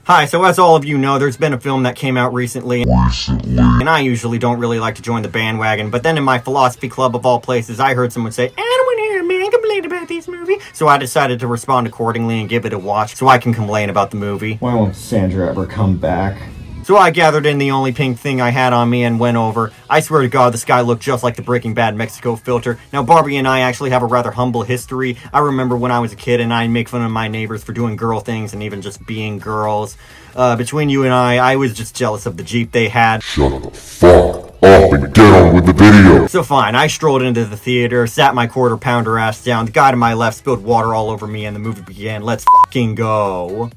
Hi, so as all of you know, there's been a film that came out recently, and I usually don't really like to join the bandwagon, but then in my philosophy club of all places, I heard someone say, I don't want to hear a man complain about this movie, so I decided to respond accordingly and give it a watch so I can complain about the movie. Why won't Sandra ever come back? So I gathered in the only pink thing I had on me and went over. I swear to God, the sky looked just like the Breaking Bad Mexico filter. Now, Barbie and I actually have a rather humble history. I remember when I was a kid and I'd make fun of my neighbors for doing girl things and even just being girls. Between you and I was just jealous of the Jeep they had. Shut the fuck up and get on with the video. So fine, I strolled into the theater, sat my quarter pounder ass down. The guy to my left spilled water all over me and the movie began. Let's fucking go.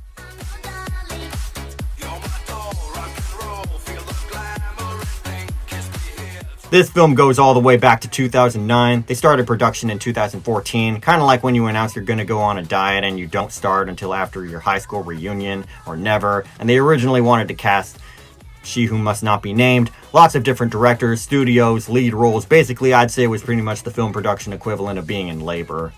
This film goes all the way back to 2009. They started production in 2014, kind of like when you announce you're going to go on a diet and you don't start until after your high school reunion, or never. And they originally wanted to cast She Who Must Not Be Named. Lots of different directors, studios, lead roles. Basically, I'd say it was pretty much the film production equivalent of being in labor.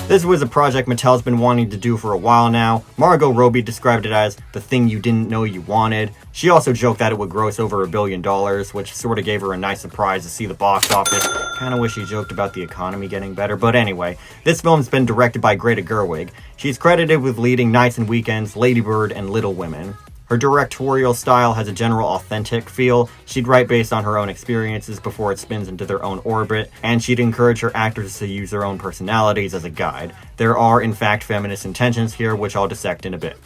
This was a project Mattel's been wanting to do for a while now. Margot Robbie described it as the thing you didn't know you wanted. She also joked that it would gross over $1 billion, which sort of gave her a nice surprise to see the box office. Kinda wish she joked about the economy getting better, but anyway. This film's been directed by Greta Gerwig. She's credited with leading Nights and Weekends, Lady Bird, and Little Women. Her directorial style has a general authentic feel. She'd write based on her own experiences before it spins into their own orbit, and she'd encourage her actors to use their own personalities as a guide. There are, in fact, feminist intentions here, which I'll dissect in a bit.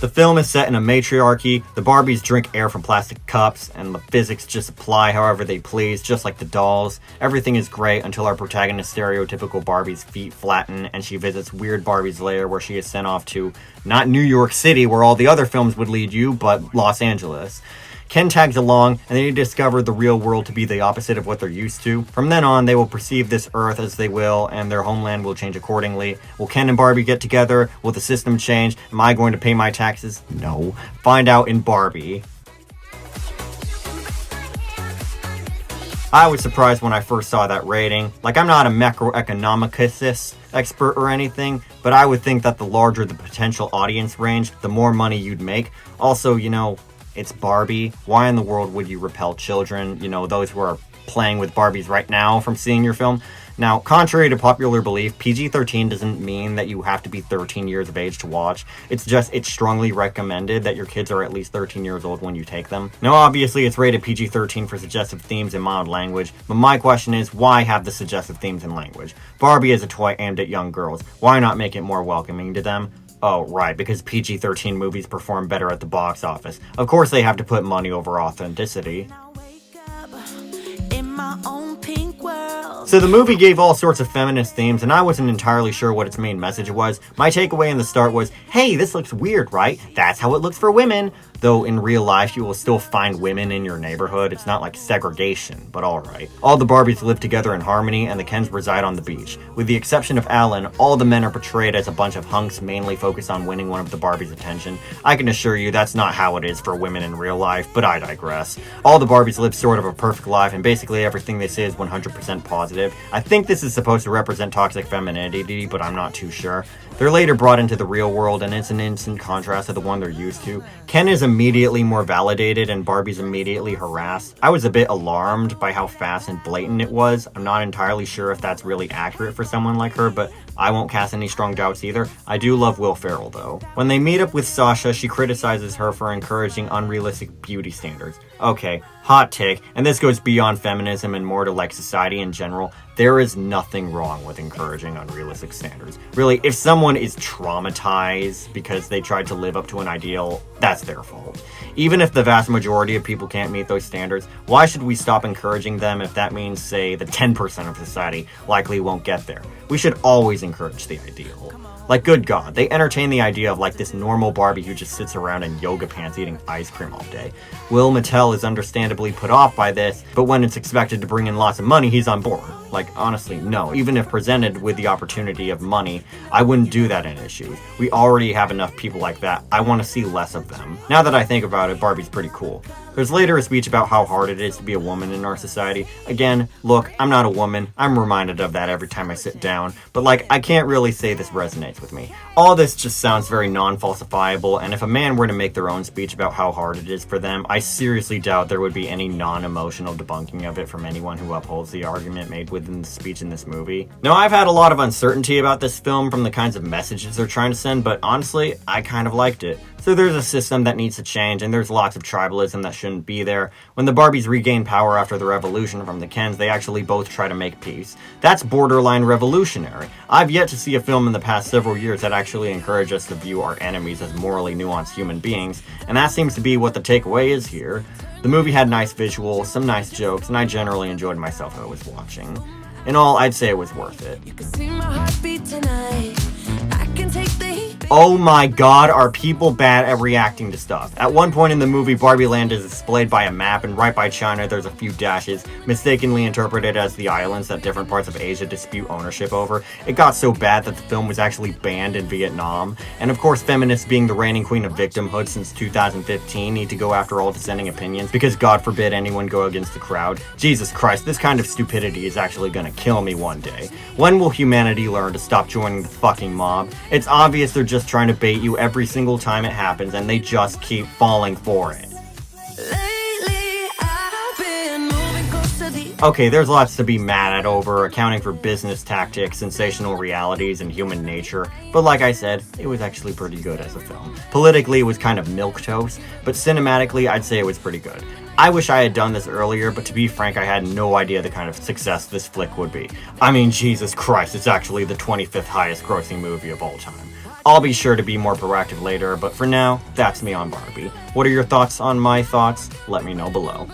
The film is set in a matriarchy. The Barbies drink air from plastic cups, and the physics just apply however they please, just like the dolls. Everything is great until our protagonist's stereotypical Barbie's feet flatten, and she visits Weird Barbie's lair where she is sent off to, not New York City where all the other films would lead you, but Los Angeles. Ken tags along, and they discover the real world to be the opposite of what they're used to. From then on, they will perceive this Earth as they will, and their homeland will change accordingly. Will Ken and Barbie get together? Will the system change? Am I going to pay my taxes? No. Find out in Barbie. I was surprised when I first saw that rating. Like, I'm not a macroeconomicist expert or anything, but I would think that the larger the potential audience range, the more money you'd make. Also, you know, it's Barbie. Why in the world would you repel children, you know, those who are playing with Barbies right now, from seeing your film? Now, contrary to popular belief, PG-13 doesn't mean that you have to be 13 years of age to watch. It's strongly recommended that your kids are at least 13 years old when you take them. Now, obviously, it's rated PG-13 for suggestive themes and mild language, but my question is, why have the suggestive themes and language? Barbie is a toy aimed at young girls. Why not make it more welcoming to them? Oh, right, because PG-13 movies perform better at the box office. Of course they have to put money over authenticity. So the movie gave all sorts of feminist themes, and I wasn't entirely sure what its main message was. My takeaway in the start was, hey, this looks weird, right? That's how it looks for women. Though in real life, you will still find women in your neighborhood. It's not like segregation, but alright. All the Barbies live together in harmony, and the Kens reside on the beach. With the exception of Alan, all the men are portrayed as a bunch of hunks mainly focused on winning one of the Barbies' attention. I can assure you that's not how it is for women in real life, but I digress. All the Barbies live sort of a perfect life, and basically everything they say is 100% positive. I think this is supposed to represent toxic femininity, but I'm not too sure. They're later brought into the real world, and it's an instant contrast to the one they're used to. Ken is immediately more validated, and Barbie's immediately harassed. I was a bit alarmed by how fast and blatant it was. I'm not entirely sure if that's really accurate for someone like her, but I won't cast any strong doubts either. I do love Will Ferrell, though. When they meet up with Sasha, she criticizes her for encouraging unrealistic beauty standards. Okay, hot take, and this goes beyond feminism and more to like society in general. There is nothing wrong with encouraging unrealistic standards. Really, if someone is traumatized because they tried to live up to an ideal, that's their fault. Even if the vast majority of people can't meet those standards, why should we stop encouraging them if that means, say, the 10% of society likely won't get there? We should always encourage the ideal. Like, good God, they entertain the idea of like this normal Barbie who just sits around in yoga pants eating ice cream all day. Will Mattel is understandably put off by this, but when it's expected to bring in lots of money, he's on board. Like, honestly, no. Even if presented with the opportunity of money, I wouldn't do that in issues. We already have enough people like that. I want to see less of them. Now that I think about it, Barbie's pretty cool. There's later a speech about how hard it is to be a woman in our society. Again, look, I'm not a woman. I'm reminded of that every time I sit down. But like, I can't really say this resonates with me. All this just sounds very non-falsifiable, and if a man were to make their own speech about how hard it is for them, I seriously doubt there would be any non-emotional debunking of it from anyone who upholds the argument made within the speech in this movie. Now, I've had a lot of uncertainty about this film from the kinds of messages they're trying to send, but honestly, I kind of liked it. So there's a system that needs to change, and there's lots of tribalism that shouldn't be there. When the Barbies regain power after the revolution from the Kens, they actually both try to make peace. That's borderline revolutionary. I've yet to see a film in the past several years that actually encouraged us to view our enemies as morally nuanced human beings, and that seems to be what the takeaway is here. The movie had nice visuals, some nice jokes, and I generally enjoyed myself while I was watching. In all, I'd say it was worth it. You can see my heartbeat tonight. I can take the heat. Oh my god, are people bad at reacting to stuff? At one point in the movie, Barbie Land is displayed by a map, and right by China there's a few dashes, mistakenly interpreted as the islands that different parts of Asia dispute ownership over. It got so bad that the film was actually banned in Vietnam. And of course, feminists, being the reigning queen of victimhood since 2015, need to go after all dissenting opinions, because God forbid anyone go against the crowd. Jesus Christ, this kind of stupidity is actually gonna kill me one day. When will humanity learn to stop joining the fucking mob? It's obvious they're just trying to bait you every single time it happens, and they just keep falling for it. Lately, I've been moving close to the Okay, there's lots to be mad at over, accounting for business tactics, sensational realities, and human nature, but like I said, it was actually pretty good as a film. Politically, it was kind of milquetoast, but cinematically, I'd say it was pretty good. I wish I had done this earlier, but to be frank, I had no idea the kind of success this flick would be. I mean, Jesus Christ, it's actually the 25th highest grossing movie of all time. I'll be sure to be more proactive later, but for now, that's me on Barbie. What are your thoughts on my thoughts? Let me know below.